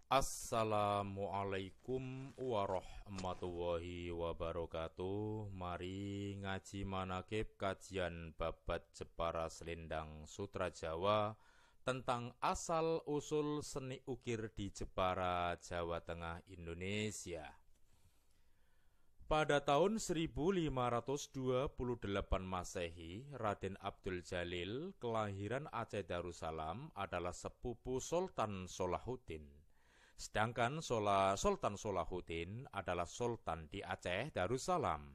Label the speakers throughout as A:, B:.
A: Assalamualaikum warahmatullahi wabarakatuh. Mari ngaji manakib kajian babat Jepara Selendang Sutra Jawa tentang asal-usul seni ukir di Jepara, Jawa Tengah, Indonesia. Pada tahun 1528 Masehi, Raden Abdul Jalil, kelahiran Aceh Darussalam, adalah sepupu Sultan Salahuddin. Sedangkan Sultan Salahuddin adalah sultan di Aceh Darussalam.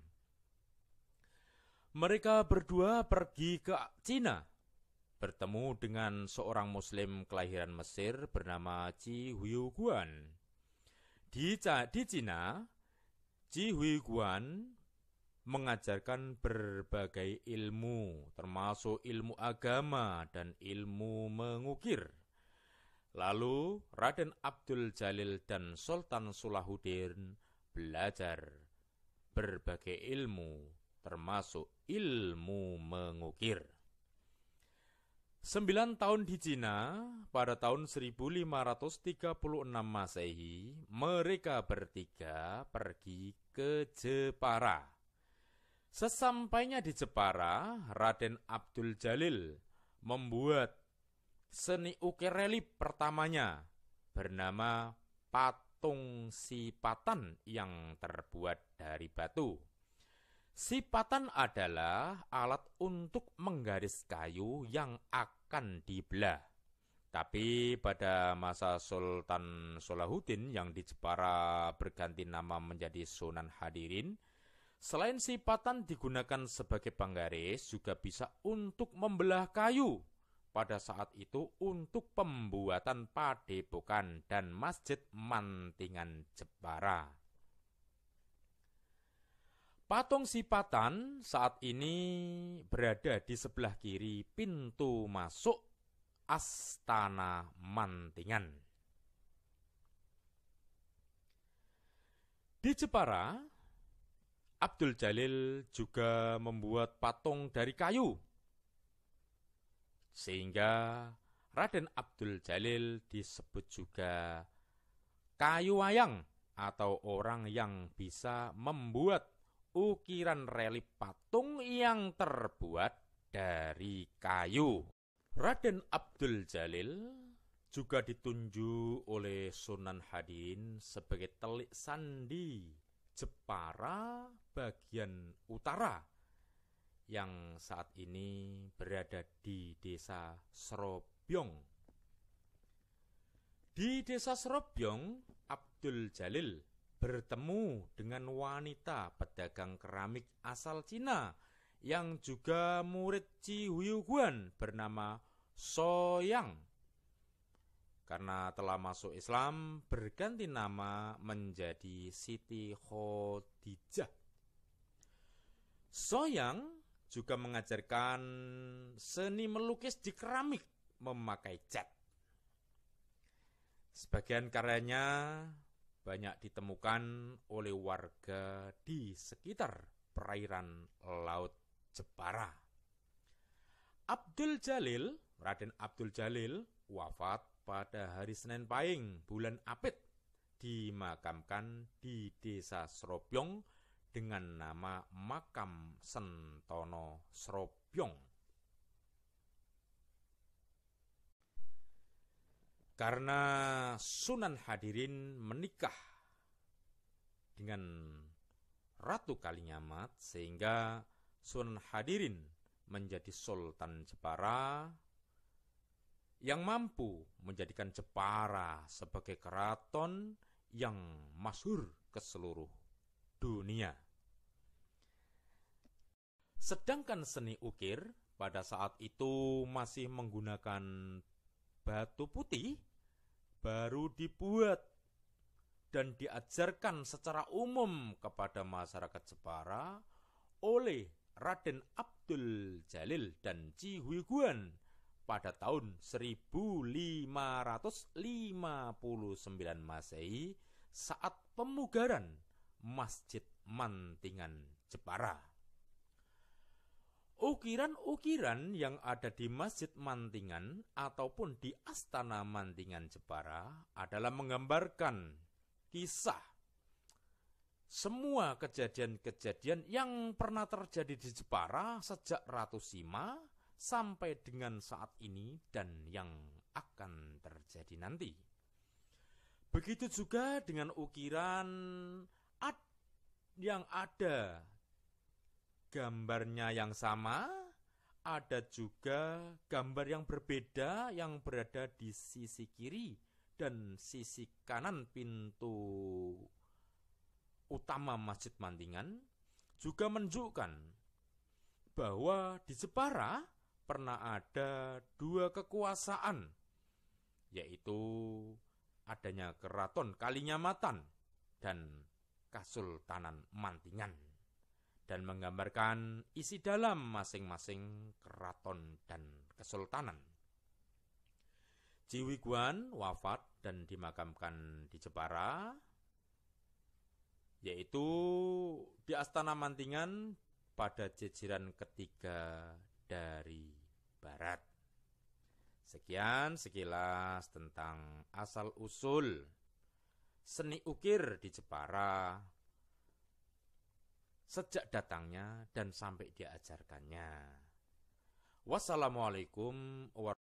A: Mereka berdua pergi ke Cina, bertemu dengan seorang muslim kelahiran Mesir bernama Ji Huiguan. Di Cina, Ji Huiguan mengajarkan berbagai ilmu, termasuk ilmu agama dan ilmu mengukir. Lalu Raden Abdul Jalil dan Sultan Salahuddin belajar berbagai ilmu, termasuk ilmu mengukir. 9 tahun di Cina, pada tahun 1536 Masehi, mereka bertiga pergi ke Jepara. Sesampainya di Jepara, Raden Abdul Jalil membuat seni ukir relief pertamanya bernama patung sipatan yang terbuat dari batu. Sipatan adalah alat untuk menggaris kayu yang akan dibelah. Tapi pada masa Sultan Salahuddin yang di Jepara berganti nama menjadi Sunan Hadirin, selain sipatan digunakan sebagai penggaris, juga bisa untuk membelah kayu. Pada saat itu untuk pembuatan padepokan dan masjid Mantingan Jepara. Patung sipatan saat ini berada di sebelah kiri pintu masuk Astana Mantingan. Di Jepara, Abdul Jalil juga membuat patung dari kayu, sehingga Raden Abdul Jalil disebut juga kayu wayang atau orang yang bisa membuat ukiran relief patung yang terbuat dari kayu. Raden Abdul Jalil juga ditunjuk oleh Sunan Hadirin sebagai telik sandi Jepara bagian utara yang saat ini berada di desa Srobyong. Di desa Srobyong, Abdul Jalil bertemu dengan wanita pedagang keramik asal Cina yang juga murid Ji Huiguan bernama Soyang. Karena telah masuk Islam, berganti nama menjadi Siti Khadijah. Soyang juga mengajarkan seni melukis di keramik memakai cat. Sebagian karyanya banyak ditemukan oleh warga di sekitar perairan Laut Jepara. Raden Abdul Jalil wafat pada hari Senin Pahing, bulan Apit, dimakamkan di desa Srobyong dengan nama Makam Sentono Srobyong. Karena Sunan Hadirin menikah dengan Ratu Kalinyamat, sehingga Sunan Hadirin menjadi Sultan Jepara yang mampu menjadikan Jepara sebagai keraton yang masyhur ke seluruh dunia. Sedangkan seni ukir pada saat itu masih menggunakan batu putih, baru dibuat dan diajarkan secara umum kepada masyarakat Jepara oleh Raden Abdul Jalil dan Ji Huiguan pada tahun 1559 Masehi saat pemugaran Masjid Mantingan Jepara. Ukiran-ukiran yang ada di Masjid Mantingan ataupun di Astana Mantingan Jepara adalah menggambarkan kisah semua kejadian-kejadian yang pernah terjadi di Jepara sejak Ratu Sima sampai dengan saat ini dan yang akan terjadi nanti. Begitu juga dengan ukiran yang ada gambarnya yang sama, ada juga gambar yang berbeda yang berada di sisi kiri dan sisi kanan pintu utama Masjid Mantingan, juga menunjukkan bahwa di Jepara pernah ada dua kekuasaan, yaitu adanya Keraton Kalinyamatan dan Kasultanan Mantingan, dan menggambarkan isi dalam masing-masing keraton dan kesultanan. Ji Huiguan wafat dan dimakamkan di Jepara, yaitu di Astana Mantingan pada jejeran ketiga dari barat. Sekian sekilas tentang asal-usul seni ukir di Jepara sejak datangnya dan sampai diajarkannya. Wassalamualaikum warahmatullahi wabarakatuh.